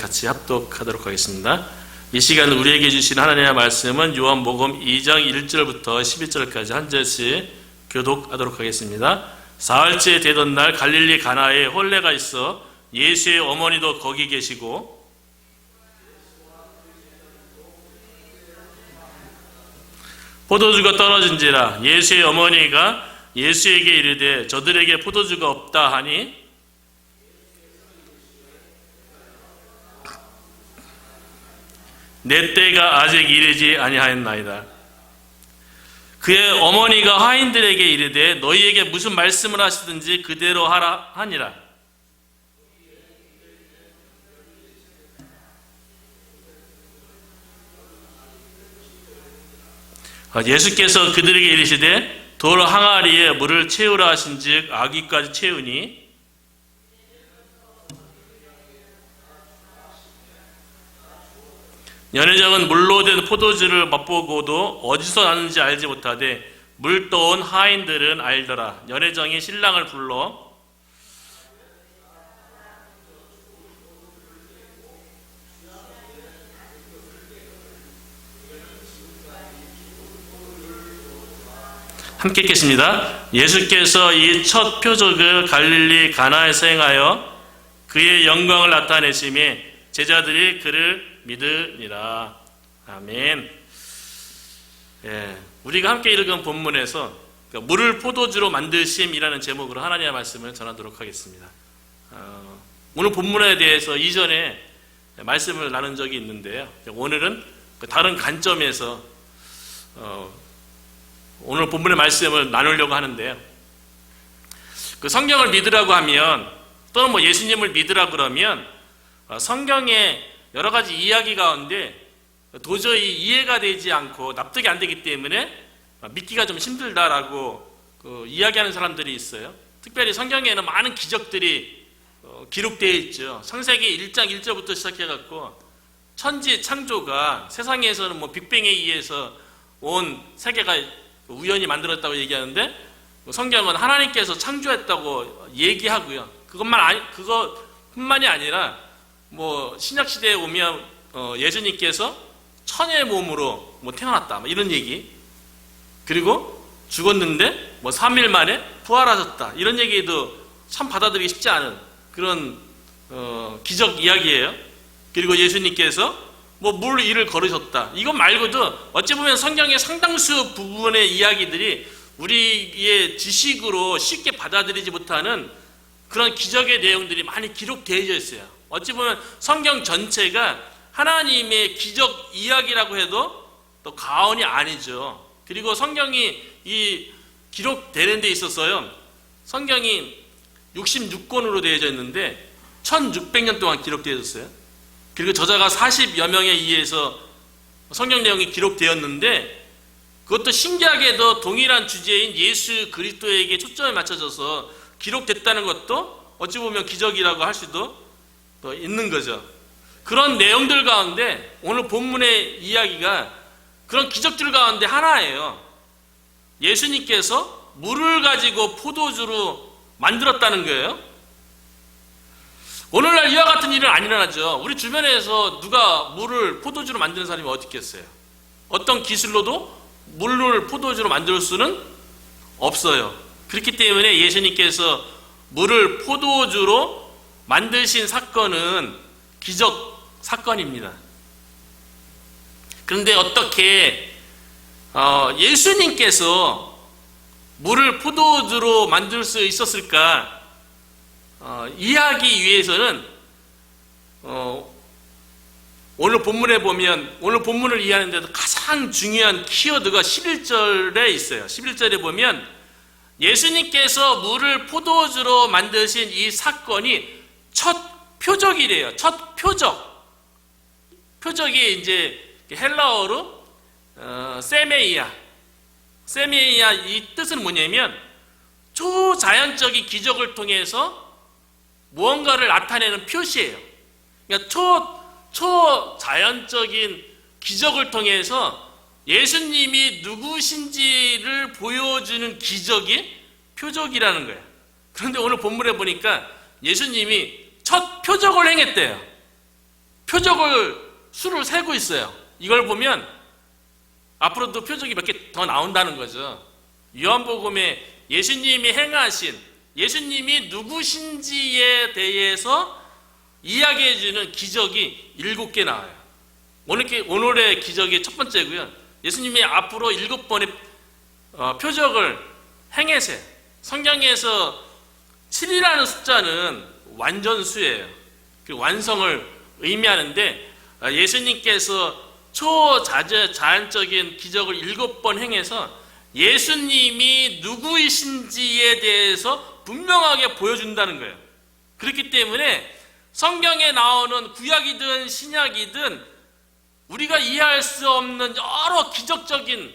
같이 합독하도록 하겠습니다. 이 시간 우리에게 주신 하나님의 말씀은 요한복음 2장 1절부터 11절까지 한 절씩 교독하도록 하겠습니다. 사흘째 되던 날 갈릴리 가나에 혼례가 있어 예수의 어머니도 거기 계시고 포도주가 떨어진지라 예수의 어머니가 예수에게 이르되 저들에게 포도주가 없다 하니 내 때가 아직 이르지 아니하였나이다. 그의 어머니가 하인들에게 이르되 너희에게 무슨 말씀을 하시든지 그대로 하라 하니라. 예수께서 그들에게 이르시되 돌 항아리에 물을 채우라 하신즉 아기까지 채우니 연회장은 물로 된 포도주를 맛보고도 어디서 나는지 알지 못하되 물 떠온 하인들은 알더라. 연회장이 신랑을 불러 함께 읽겠습니다. 예수께서 이 첫 표적을 갈릴리 가나에서 행하여 그의 영광을 나타내심에 제자들이 그를 믿으니라. 아멘. 우리가 함께 읽은 본문에서 물을 포도주로 만드심이라는 제목으로 하나님의 말씀을 전하도록 하겠습니다. 오늘 본문에 대해서 이전에 말씀을 나눈 적이 있는데요. 오늘은 다른 관점에서 오늘 본문의 말씀을 나누려고 하는데요. 그 성경을 믿으라고 하면 또는 뭐 예수님을 믿으라고 그러면 성경에 여러 가지 이야기 가운데 도저히 이해가 되지 않고 납득이 안 되기 때문에 믿기가 좀 힘들다라고 이야기하는 사람들이 있어요. 특별히 성경에는 많은 기적들이 기록되어 있죠. 창세기 1장 1절부터 시작해갖고 천지 창조가 세상에서는 뭐 빅뱅에 의해서 온 세계가 우연히 만들었다고 얘기하는데 성경은 하나님께서 창조했다고 얘기하고요. 그것뿐만이 아니라 뭐 신약 시대에 오면 예수님께서 천의 몸으로 뭐 태어났다 뭐 이런 얘기, 그리고 죽었는데 뭐 3일 만에 부활하셨다 이런 얘기도 참 받아들이기 쉽지 않은 그런 기적 이야기예요. 그리고 예수님께서 뭐 물 위를 걸으셨다. 이것 말고도 어찌 보면 성경의 상당수 부분의 이야기들이 우리의 지식으로 쉽게 받아들이지 못하는 그런 기적의 내용들이 많이 기록되어져 있어요. 어찌 보면 성경 전체가 하나님의 기적 이야기라고 해도 또 과언이 아니죠. 그리고 성경이 이 기록되는 데 있어서요, 성경이 66권으로 되어져 있는데 1600년 동안 기록되어졌어요. 그리고 저자가 40여 명에 의해서 성경 내용이 기록되었는데 그것도 신기하게도 동일한 주제인 예수 그리스도에게 초점이 맞춰져서 기록됐다는 것도 어찌 보면 기적이라고 할 수도 또 있는 거죠. 그런 내용들 가운데 오늘 본문의 이야기가 그런 기적들 가운데 하나예요. 예수님께서 물을 가지고 포도주로 만들었다는 거예요. 오늘날 이와 같은 일은 안 일어나죠. 우리 주변에서 누가 물을 포도주로 만드는 사람이 어디 있겠어요? 어떤 기술로도 물을 포도주로 만들 수는 없어요. 그렇기 때문에 예수님께서 물을 포도주로 만드신 사건은 기적 사건입니다. 그런데 어떻게 예수님께서 물을 포도주로 만들 수 있었을까? 이해하기 위해서는 오늘 본문에 보면 오늘 본문을 이해하는 데도 가장 중요한 키워드가 11절에 있어요. 11절에 보면 예수님께서 물을 포도주로 만드신 이 사건이 첫 표적이래요. 첫 표적. 표적이 이제 헬라어로 세메이아. 세메이아 이 뜻은 뭐냐면 초자연적인 기적을 통해서 무언가를 나타내는 표시예요. 그러니까 초자연적인 기적을 통해서 예수님이 누구신지를 보여주는 기적이 표적이라는 거예요. 그런데 오늘 본문에 보니까 예수님이 첫 표적을 행했대요. 표적을 수를 세고 있어요. 이걸 보면 앞으로도 표적이 몇 개 더 나온다는 거죠. 요한복음에 예수님이 행하신, 예수님이 누구신지에 대해서 이야기해주는 기적이 7개 나와요. 오늘의 기적이 첫 번째고요. 예수님이 앞으로 7번의 표적을 행해세. 성경에서 7이라는 숫자는 완전수예요. 그 완성을 의미하는데 예수님께서 초자연적인 기적을 7번 행해서 예수님이 누구이신지에 대해서 분명하게 보여준다는 거예요. 그렇기 때문에 성경에 나오는 구약이든 신약이든 우리가 이해할 수 없는 여러 기적적인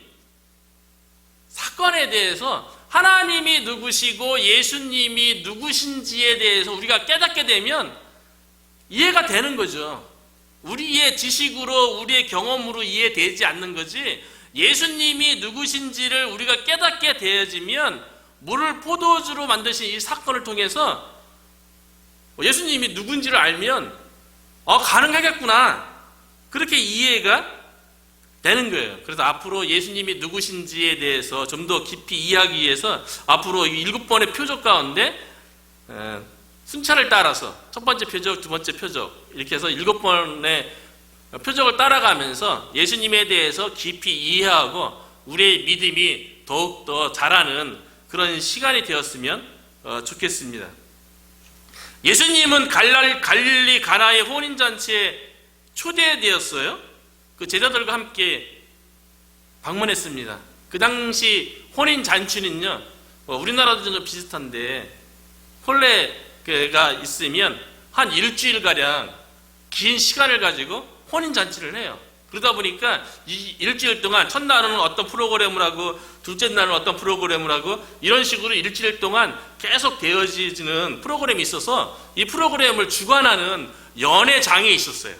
사건에 대해서 하나님이 누구시고 예수님이 누구신지에 대해서 우리가 깨닫게 되면 이해가 되는 거죠. 우리의 지식으로, 우리의 경험으로 이해되지 않는 거지, 예수님이 누구신지를 우리가 깨닫게 되어지면 물을 포도주로 만드신 이 사건을 통해서 예수님이 누군지를 알면 가능하겠구나, 그렇게 이해가 되는 거예요. 그래서 앞으로 예수님이 누구신지에 대해서 좀 더 깊이 이해하기 위해서 앞으로 7번의 표적 가운데 순차를 따라서 첫 번째 표적, 두 번째 표적 이렇게 해서 7번의 표적을 따라가면서 예수님에 대해서 깊이 이해하고 우리의 믿음이 더욱더 자라는 그런 시간이 되었으면 좋겠습니다. 예수님은 갈릴리 가나의 혼인잔치에 초대되었어요. 그 제자들과 함께 방문했습니다. 그 당시 혼인잔치는요, 우리나라도 좀 비슷한데 혼례가 있으면 한 일주일가량 긴 시간을 가지고 혼인잔치를 해요. 그러다 보니까 이 일주일 동안 첫날은 어떤 프로그램을 하고 둘째 날은 어떤 프로그램을 하고 이런 식으로 일주일 동안 계속 되어지는 프로그램이 있어서 이 프로그램을 주관하는 연회장이 있었어요.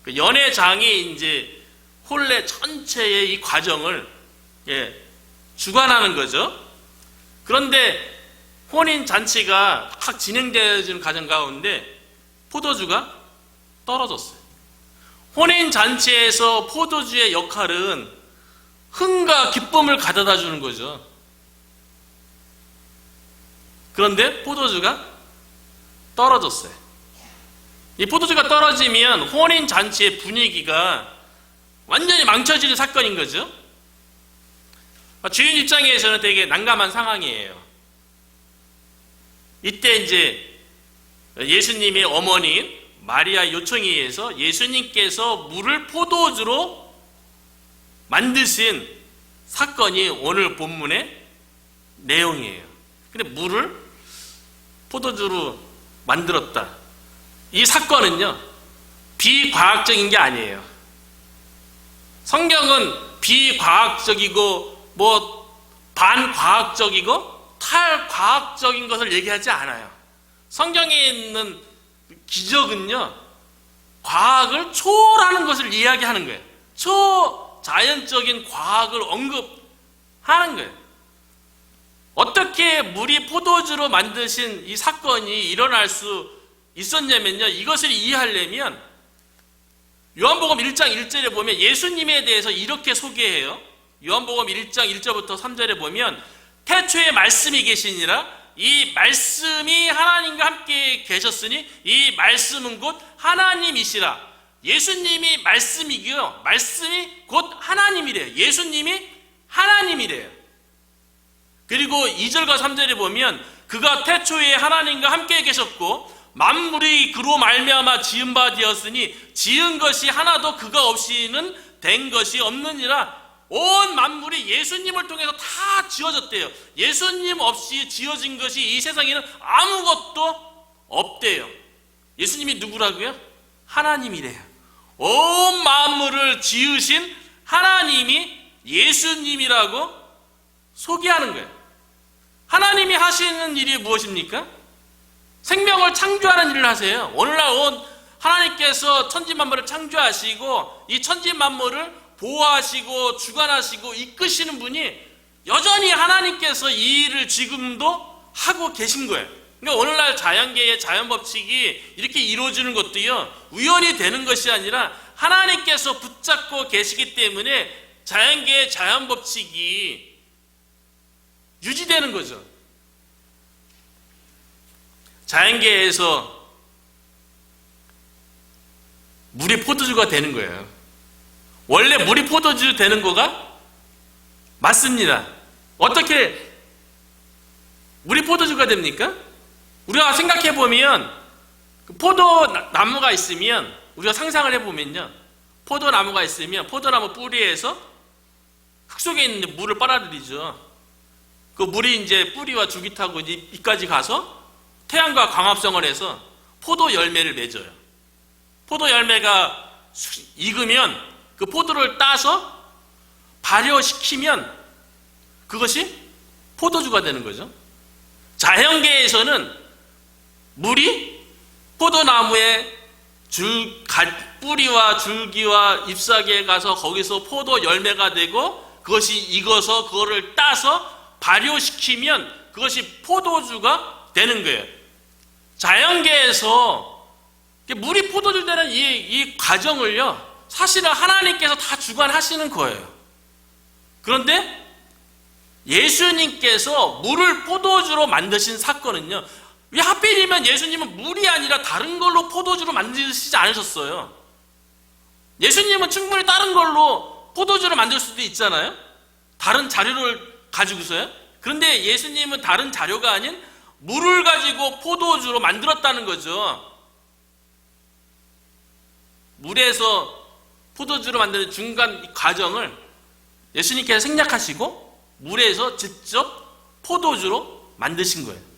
그 연회장이 이제 혼례 전체의 이 과정을 주관하는 거죠. 그런데 혼인잔치가 막 진행되어지는 과정 가운데 포도주가 떨어졌어요. 혼인잔치에서 포도주의 역할은 흥과 기쁨을 가져다 주는 거죠. 그런데 포도주가 떨어졌어요. 이 포도주가 떨어지면 혼인잔치의 분위기가 완전히 망쳐지는 사건인 거죠. 주인 입장에서는 되게 난감한 상황이에요. 이때 이제 예수님의 어머니인 마리아 요청에 의해서 예수님께서 물을 포도주로 만드신 사건이 오늘 본문의 내용이에요. 근데 물을 포도주로 만들었다. 이 사건은요, 비과학적인 게 아니에요. 성경은 비과학적이고 반과학적이고 탈과학적인 것을 얘기하지 않아요. 성경에 있는 기적은요, 과학을 초월하는 것을 이야기하는 거예요. 초자연적인 과학을 언급하는 거예요. 어떻게 물이 포도주로 만드신 이 사건이 일어날 수 있었냐면요, 이것을 이해하려면 요한복음 1장 1절에 보면 예수님에 대해서 이렇게 소개해요. 요한복음 1장 1절부터 3절에 보면 태초에 말씀이 계시니라, 이 말씀이 하나님과 함께 계셨으니 이 말씀은 곧 하나님이시라. 예수님이 말씀이고요, 말씀이 곧 하나님이래요. 예수님이 하나님이래요. 그리고 2절과 3절에 보면 그가 태초에 하나님과 함께 계셨고 만물이 그로 말미암아 지은 바 되었으니 지은 것이 하나도 그가 없이는 된 것이 없느니라. 온 만물이 예수님을 통해서 다 지어졌대요. 예수님 없이 지어진 것이 이 세상에는 아무것도 없대요. 예수님이 누구라고요? 하나님이래요. 온 만물을 지으신 하나님이 예수님이라고 소개하는 거예요. 하나님이 하시는 일이 무엇입니까? 생명을 창조하는 일을 하세요. 오늘날 온 하나님께서 천지만물을 창조하시고 이 천지만물을 보호하시고 주관하시고 이끄시는 분이 여전히 하나님께서 이 일을 지금도 하고 계신 거예요. 그러니까 오늘날 자연계의 자연 법칙이 이렇게 이루어지는 것도요, 우연히 되는 것이 아니라 하나님께서 붙잡고 계시기 때문에 자연계의 자연 법칙이 유지되는 거죠. 자연계에서 물이 포도주가 되는 거예요. 원래 물이 포도주 되는 거가 맞습니다. 어떻게 물이 포도주가 됩니까? 우리가 생각해 보면 포도나무가 있으면, 우리가 상상을 해보면요, 포도나무가 있으면 포도나무 뿌리에서 흙 속에 있는 물을 빨아들이죠. 그 물이 이제 뿌리와 줄기 타고 잎까지 가서 태양과 광합성을 해서 포도 열매를 맺어요. 포도 열매가 익으면 그 포도를 따서 발효시키면 그것이 포도주가 되는 거죠. 자연계에서는 물이 포도나무의 뿌리와 줄기와 잎사귀에 가서 거기서 포도 열매가 되고, 그것이 익어서 그거를 따서 발효시키면 그것이 포도주가 되는 거예요. 자연계에서 물이 포도주 되는 이 과정을요, 사실은 하나님께서 다 주관하시는 거예요. 그런데 예수님께서 물을 포도주로 만드신 사건은요, 왜 하필이면 예수님은 물이 아니라 다른 걸로 포도주로 만드시지 않으셨어요? 예수님은 충분히 다른 걸로 포도주를 만들 수도 있잖아요? 다른 자료를 가지고서요? 그런데 예수님은 다른 자료가 아닌 물을 가지고 포도주로 만들었다는 거죠. 물에서 포도주로 만드는 중간 과정을 예수님께서 생략하시고 물에서 직접 포도주로 만드신 거예요.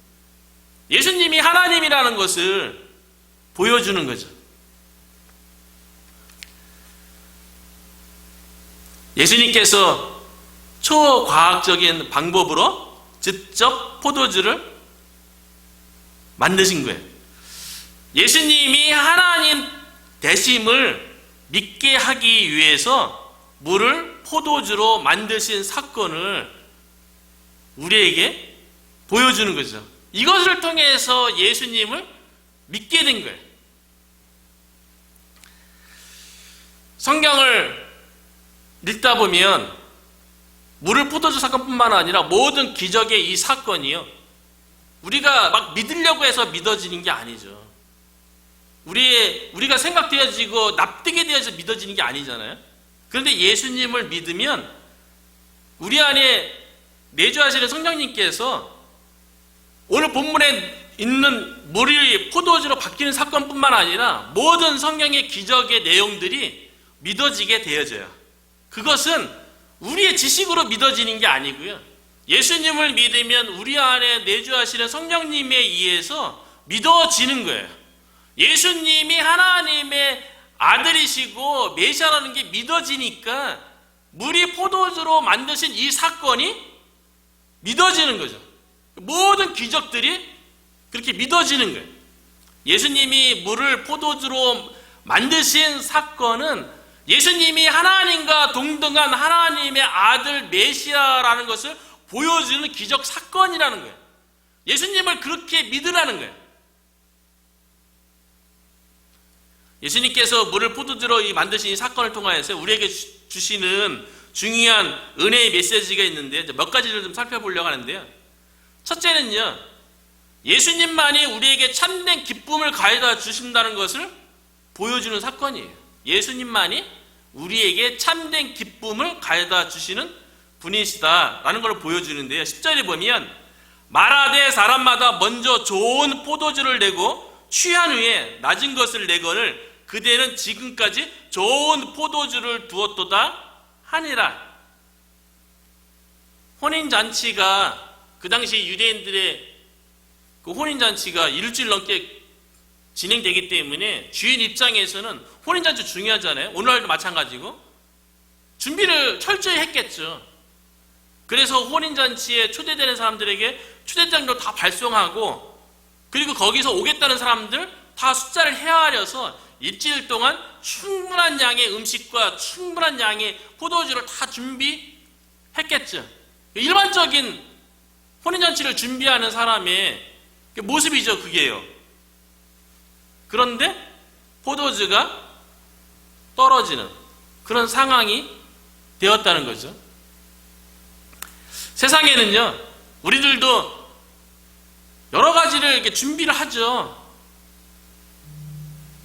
예수님이 하나님이라는 것을 보여주는 거죠. 예수님께서 초과학적인 방법으로 직접 포도주를 만드신 거예요. 예수님이 하나님 되심을 믿게 하기 위해서 물을 포도주로 만드신 사건을 우리에게 보여주는 거죠. 이것을 통해서 예수님을 믿게 된 거예요. 성경을 읽다 보면 물을 포도주 사건뿐만 아니라 모든 기적의 이 사건이요, 우리가 막 믿으려고 해서 믿어지는 게 아니죠. 우리가 생각되어지고 납득이 되어서 믿어지는 게 아니잖아요. 그런데 예수님을 믿으면 우리 안에 내주하시는 성령님께서 오늘 본문에 있는 물이 포도주로 바뀌는 사건뿐만 아니라 모든 성경의 기적의 내용들이 믿어지게 되어져요. 그것은 우리의 지식으로 믿어지는 게 아니고요, 예수님을 믿으면 우리 안에 내주하시는 성령님에 의해서 믿어지는 거예요. 예수님이 하나님의 아들이시고 메시아라는 게 믿어지니까 물이 포도주로 만드신 이 사건이 믿어지는 거죠. 모든 기적들이 그렇게 믿어지는 거예요. 예수님이 물을 포도주로 만드신 사건은 예수님이 하나님과 동등한 하나님의 아들 메시아라는 것을 보여주는 기적 사건이라는 거예요. 예수님을 그렇게 믿으라는 거예요. 예수님께서 물을 포도주로 만드신 이 사건을 통하여서 우리에게 주시는 중요한 은혜의 메시지가 있는데 몇 가지를 좀 살펴보려고 하는데요. 첫째는요, 예수님만이 우리에게 참된 기쁨을 가져다 주신다는 것을 보여주는 사건이에요. 예수님만이 우리에게 참된 기쁨을 가져다 주시는 분이시다라는 걸 보여주는데요. 10절에 보면 말하되 사람마다 먼저 좋은 포도주를 내고 취한 후에 낮은 것을 내거늘 그대는 지금까지 좋은 포도주를 두었도다 하니라. 혼인잔치가 그 당시 유대인들의 그 혼인잔치가 일주일 넘게 진행되기 때문에 주인 입장에서는 혼인잔치 중요하잖아요. 오늘날도 마찬가지고 준비를 철저히 했겠죠. 그래서 혼인잔치에 초대되는 사람들에게 초대장도 다 발송하고, 그리고 거기서 오겠다는 사람들 다 숫자를 헤아려서 일주일 동안 충분한 양의 음식과 충분한 양의 포도주를 다 준비했겠죠. 일반적인 혼인잔치를 준비하는 사람의 모습이죠, 그게요. 그런데 포도주가 떨어지는 그런 상황이 되었다는 거죠. 세상에는요, 우리들도 여러 가지를 이렇게 준비를 하죠.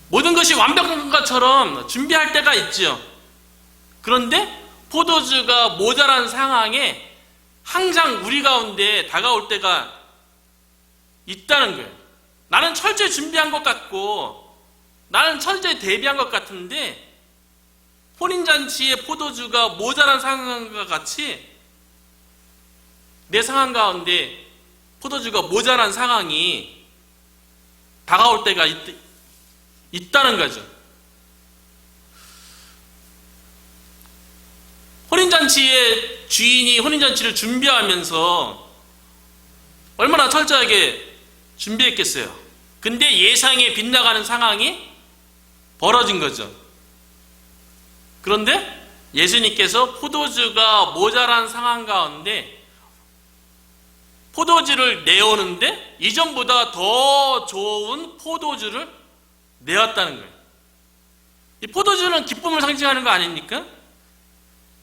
모든 것이 완벽한 것처럼 준비할 때가 있죠. 그런데 포도주가 모자란 상황에 항상 우리 가운데 다가올 때가 있다는 거예요. 나는 철저히 준비한 것 같고 나는 철저히 대비한 것 같은데 혼인잔치의 포도주가 모자란 상황과 같이 내 상황 가운데 포도주가 모자란 상황이 다가올 때가 있다는 거죠. 혼인잔치의 주인이 혼인잔치를 준비하면서 얼마나 철저하게 준비했겠어요. 근데 예상에 빗나가는 상황이 벌어진 거죠. 그런데 예수님께서 포도주가 모자란 상황 가운데 포도주를 내오는데 이전보다 더 좋은 포도주를 내었다는 거예요. 이 포도주는 기쁨을 상징하는 거 아닙니까?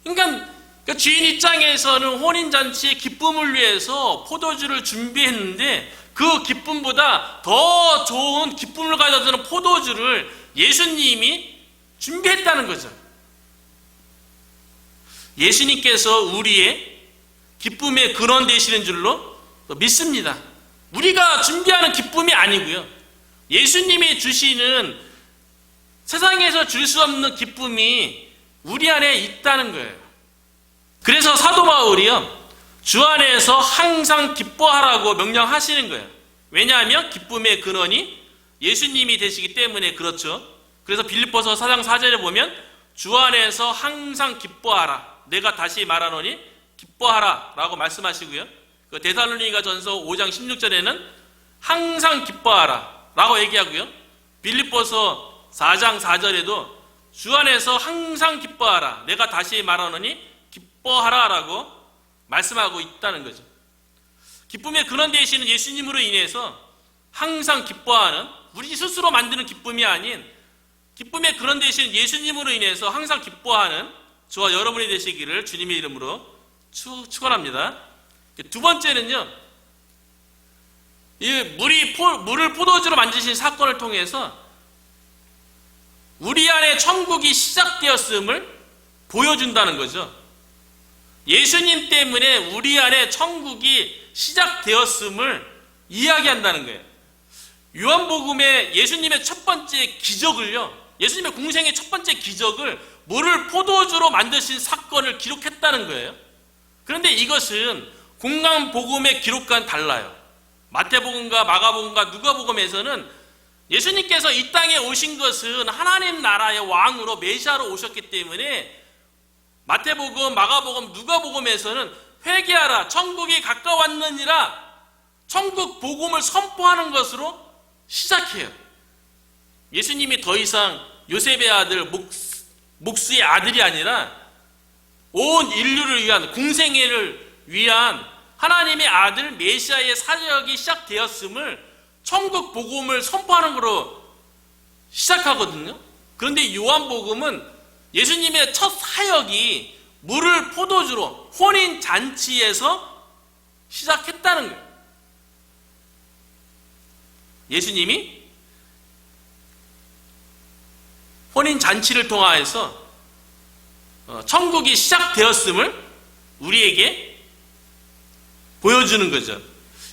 그러니까 주인 입장에서는 혼인잔치의 기쁨을 위해서 포도주를 준비했는데 그 기쁨보다 더 좋은 기쁨을 가져다주는 포도주를 예수님이 준비했다는 거죠. 예수님께서 우리의 기쁨의 근원 되시는 줄로 믿습니다. 우리가 준비하는 기쁨이 아니고요. 예수님이 주시는 세상에서 줄 수 없는 기쁨이 우리 안에 있다는 거예요. 그래서 사도 바울이요, 주 안에서 항상 기뻐하라고 명령하시는 거예요. 왜냐하면 기쁨의 근원이 예수님이 되시기 때문에 그렇죠. 그래서 빌립보서 4장 4절에 보면 주 안에서 항상 기뻐하라. 내가 다시 말하노니 기뻐하라 라고 말씀하시고요. 그 데살로니가 전서 5장 16절에는 항상 기뻐하라 라고 얘기하고요. 빌립보서 4장 4절에도 주 안에서 항상 기뻐하라. 내가 다시 말하노니 기뻐하라 라고 말씀하고 있다는 거죠. 기쁨의 근원 되시는 예수님으로 인해서 항상 기뻐하는, 우리 스스로 만드는 기쁨이 아닌 기쁨의 근원 되시는 예수님으로 인해서 항상 기뻐하는 저와 여러분이 되시기를 주님의 이름으로 축원합니다. 두 번째는요, 이 물을 포도주로 만드신 사건을 통해서 우리 안에 천국이 시작되었음을 보여준다는 거죠. 예수님 때문에 우리 안에 천국이 시작되었음을 이야기한다는 거예요. 요한복음에 예수님의 첫 번째 기적을요, 예수님의 공생의 첫 번째 기적을 물을 포도주로 만드신 사건을 기록했다는 거예요. 그런데 이것은 공간복음의 기록과는 달라요. 마태복음과 마가복음과 누가복음에서는 예수님께서 이 땅에 오신 것은 하나님 나라의 왕으로 메시아로 오셨기 때문에 마태복음, 마가복음, 누가복음에서는 회개하라, 천국이 가까웠느니라, 천국 복음을 선포하는 것으로 시작해요. 예수님이 더 이상 요셉의 아들, 목수의 아들이 아니라 온 인류를 위한, 공생애를 위한 하나님의 아들 메시아의 사역이 시작되었음을 천국 복음을 선포하는 것으로 시작하거든요. 그런데 요한복음은 예수님의 첫 사역이 물을 포도주로 혼인잔치에서 시작했다는 거예요. 예수님이 혼인잔치를 통하여서 천국이 시작되었음을 우리에게 보여주는 거죠.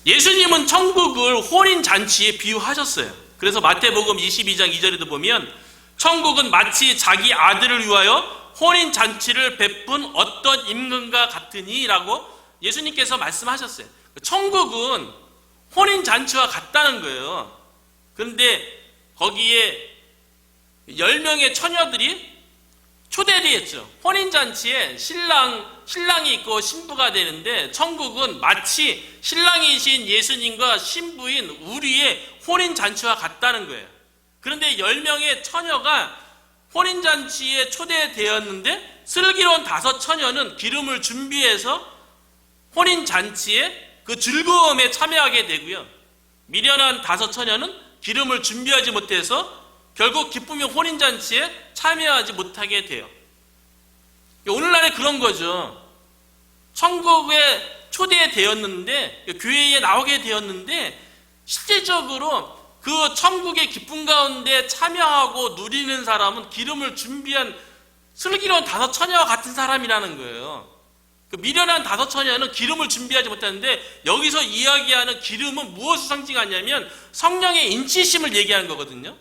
예수님은 천국을 혼인잔치에 비유하셨어요. 그래서 마태복음 22장 2절에도 보면 천국은 마치 자기 아들을 위하여 혼인잔치를 베푼 어떤 임금과 같으니 라고 예수님께서 말씀하셨어요. 천국은 혼인잔치와 같다는 거예요. 그런데 거기에 10명의 처녀들이 초대되었죠. 혼인잔치에 신랑이 있고 신부가 되는데 천국은 마치 신랑이신 예수님과 신부인 우리의 혼인잔치와 같다는 거예요. 그런데 10명의 처녀가 혼인잔치에 초대되었는데 슬기로운 5 처녀는 기름을 준비해서 혼인잔치에 그 즐거움에 참여하게 되고요. 미련한 다섯 처녀는 기름을 준비하지 못해서 결국 기쁨의 혼인잔치에 참여하지 못하게 돼요. 오늘날에 그런 거죠. 천국에 초대되었는데, 교회에 나오게 되었는데, 실제적으로 그 천국의 기쁨 가운데 참여하고 누리는 사람은 기름을 준비한 슬기로운 다섯 처녀와 같은 사람이라는 거예요. 그 미련한 다섯 처녀는 기름을 준비하지 못하는데, 여기서 이야기하는 기름은 무엇을 상징하냐면 성령의 인치심을 얘기하는 거거든요.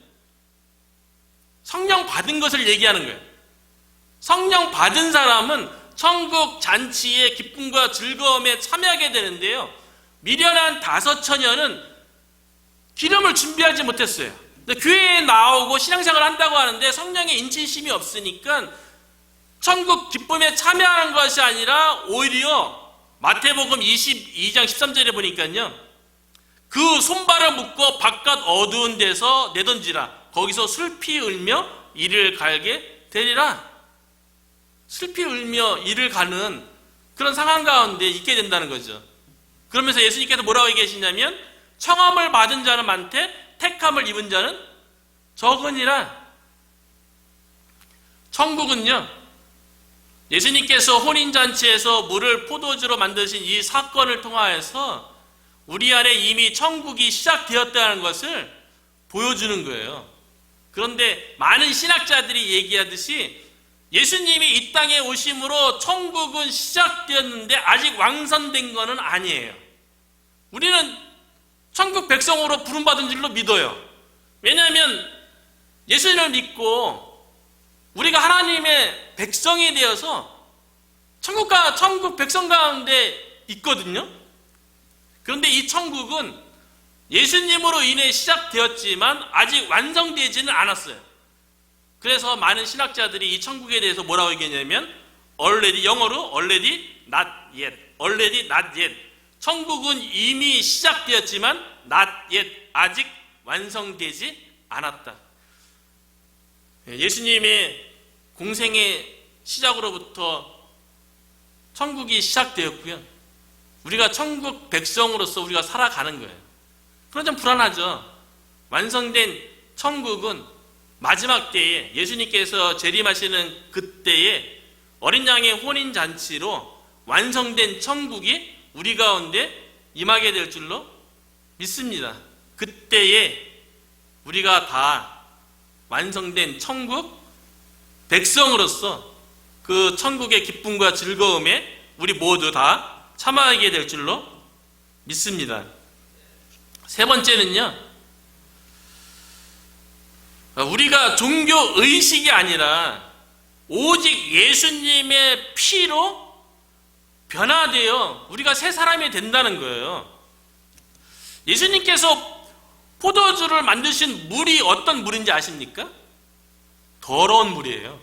성령 받은 것을 얘기하는 거예요. 성령 받은 사람은 천국 잔치의 기쁨과 즐거움에 참여하게 되는데요, 미련한 다섯 처녀는 기름을 준비하지 못했어요. 교회에 나오고 신앙생활을 한다고 하는데 성령의 인치심이 없으니까 천국 기쁨에 참여하는 것이 아니라 오히려 마태복음 22장 13절에 보니까요, 그 손발을 묶고 바깥 어두운 데서 내던지라. 거기서 슬피 울며 이를 갈게 되리라. 슬피 울며 이를 가는 그런 상황 가운데 있게 된다는 거죠. 그러면서 예수님께서 뭐라고 얘기하시냐면, 청함을 받은 자는 많되 택함을 입은 자는 적으니라. 천국은요, 예수님께서 혼인잔치에서 물을 포도주로 만드신 이 사건을 통하여서 우리 안에 이미 천국이 시작되었다는 것을 보여주는 거예요. 그런데 많은 신학자들이 얘기하듯이 예수님이 이 땅에 오심으로 천국은 시작되었는데 아직 완성된 것은 아니에요. 우리는 천국 백성으로 부름받은 줄로 믿어요. 왜냐하면 예수님을 믿고 우리가 하나님의 백성이 되어서 천국 백성 가운데 있거든요. 그런데 이 천국은 예수님으로 인해 시작되었지만 아직 완성되지는 않았어요. 그래서 많은 신학자들이 이 천국에 대해서 뭐라고 얘기하냐면 already, 영어로 already not yet, already not yet. 천국은 이미 시작되었지만 not yet, 아직 완성되지 않았다. 예수님의 공생의 시작으로부터 천국이 시작되었고요, 우리가 천국 백성으로서 우리가 살아가는 거예요. 그건 좀 불안하죠. 완성된 천국은 마지막 때에 예수님께서 재림하시는 그때에 어린 양의 혼인잔치로 완성된 천국이 우리 가운데 임하게 될 줄로 믿습니다. 그때에 우리가 다 완성된 천국 백성으로서 그 천국의 기쁨과 즐거움에 우리 모두 다 참여하게 될 줄로 믿습니다. 세 번째는요, 우리가 종교 의식이 아니라 오직 예수님의 피로 변화되어 우리가 새 사람이 된다는 거예요. 예수님께서 포도주를 만드신 물이 어떤 물인지 아십니까? 더러운 물이에요.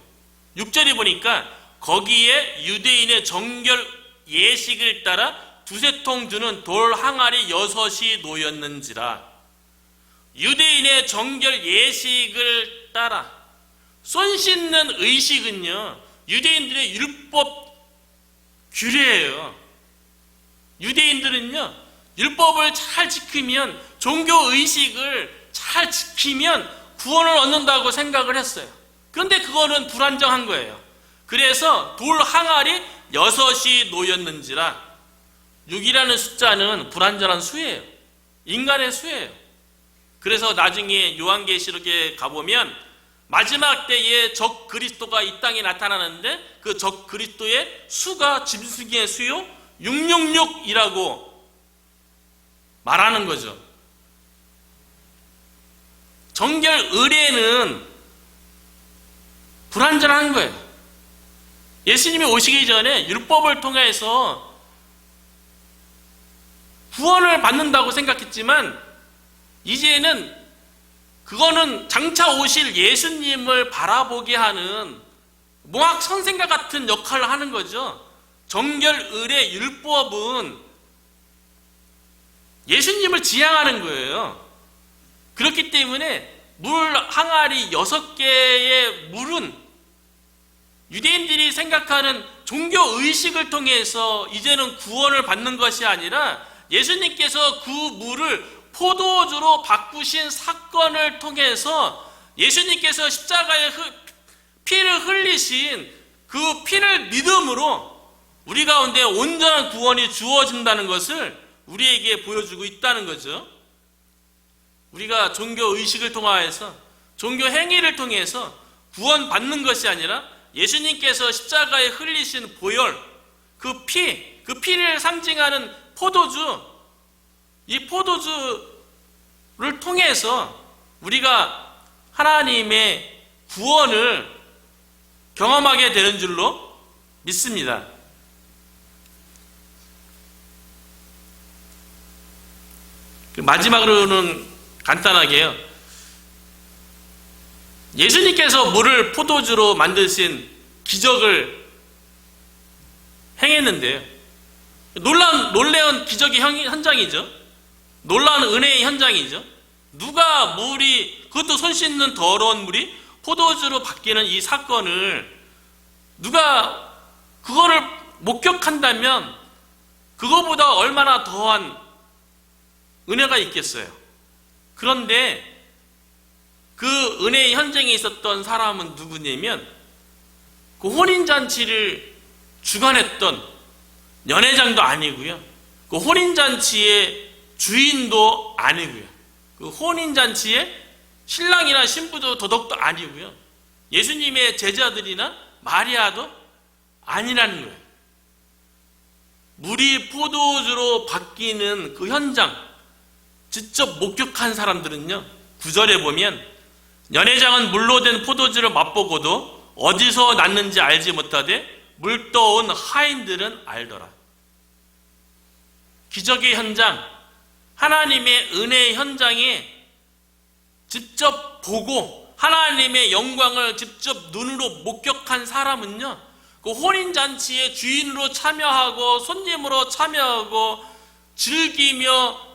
6절에 보니까 거기에 유대인의 정결 예식을 따라 두세 통 주는 돌 항아리 6이 놓였는지라. 유대인의 정결 예식을 따라, 손 씻는 의식은요, 유대인들의 율법 규례예요. 유대인들은요, 율법을 잘 지키면, 종교 의식을 잘 지키면 구원을 얻는다고 생각을 했어요. 그런데 그거는 불안정한 거예요. 그래서 돌 항아리 6이 놓였는지라. 6이라는 숫자는 불완전한 수예요. 인간의 수예요. 그래서 나중에 요한계시록에 가보면 마지막 때에 적 그리스도가 이 땅에 나타나는데 그 적 그리스도의 수가 짐승의 수요 666이라고 말하는 거죠. 정결 의례는 불완전한 거예요. 예수님이 오시기 전에 율법을 통해서 구원을 받는다고 생각했지만 이제는 그거는 장차 오실 예수님을 바라보게 하는 몽학 선생과 같은 역할을 하는 거죠. 정결 의례 율법은 예수님을 지향하는 거예요. 그렇기 때문에 물 항아리 6개의 물은 유대인들이 생각하는 종교 의식을 통해서 이제는 구원을 받는 것이 아니라 예수님께서 그 물을 포도주로 바꾸신 사건을 통해서 예수님께서 십자가에 피를 흘리신 그 피를 믿음으로 우리 가운데 온전한 구원이 주어진다는 것을 우리에게 보여주고 있다는 거죠. 우리가 종교 의식을 통하여서 종교 행위를 통해서 구원받는 것이 아니라 예수님께서 십자가에 흘리신 보혈, 그 피를 상징하는 포도주, 이 포도주를 통해서 우리가 하나님의 구원을 경험하게 되는 줄로 믿습니다. 마지막으로는 간단하게요. 예수님께서 물을 포도주로 만드신 기적을 행했는데요. 놀라운 기적의 현장이죠. 놀라운 은혜의 현장이죠. 누가 그것도 손 씻는 더러운 물이 포도주로 바뀌는 이 사건을 누가 그거를 목격한다면 그거보다 얼마나 더한 은혜가 있겠어요. 그런데 그 은혜의 현장에 있었던 사람은 누구냐면 그 혼인잔치를 주관했던 연회장도 아니고요. 그 혼인잔치의 주인도 아니고요. 그 혼인잔치의 신랑이나 신부도 더더욱도 아니고요. 예수님의 제자들이나 마리아도 아니라는 거예요. 물이 포도주로 바뀌는 그 현장, 직접 목격한 사람들은요, 9절에 보면 연회장은 물로 된 포도주를 맛보고도 어디서 났는지 알지 못하되 물 떠온 하인들은 알더라. 기적의 현장, 하나님의 은혜의 현장에 직접 보고 하나님의 영광을 직접 눈으로 목격한 사람은요, 그 혼인잔치의 주인으로 참여하고 손님으로 참여하고 즐기며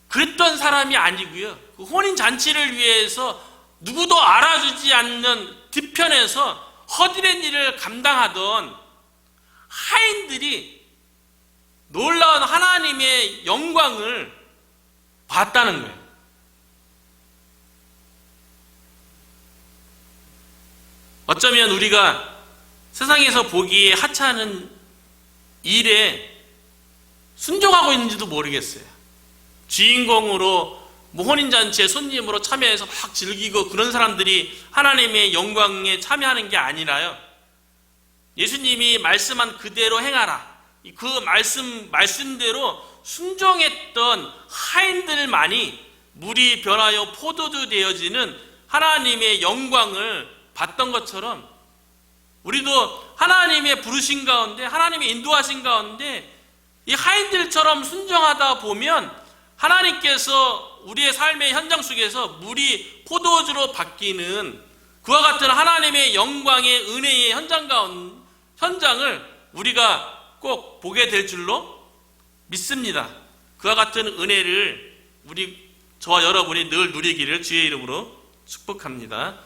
그랬던 사람이 아니고요. 그 혼인잔치를 위해서 누구도 알아주지 않는 뒤편에서 허드렛 일을 감당하던 하인들이 놀라운 하나님의 영광을 봤다는 거예요. 어쩌면 우리가 세상에서 보기에 하찮은 일에 순종하고 있는지도 모르겠어요. 주인공으로 혼인잔치에 손님으로 참여해서 막 즐기고 그런 사람들이 하나님의 영광에 참여하는 게 아니라요. 예수님이 말씀한 그대로 행하라. 그 말씀대로 순종했던 하인들만이 물이 변하여 포도주 되어지는 하나님의 영광을 봤던 것처럼 우리도 하나님의 부르신 가운데 하나님의 인도하신 가운데 이 하인들처럼 순종하다 보면 하나님께서 우리의 삶의 현장 속에서 물이 포도주로 바뀌는 그와 같은 하나님의 영광의 은혜의 현장을 우리가 꼭 보게 될 줄로 믿습니다. 그와 같은 은혜를 저와 여러분이 늘 누리기를 주의 이름으로 축복합니다.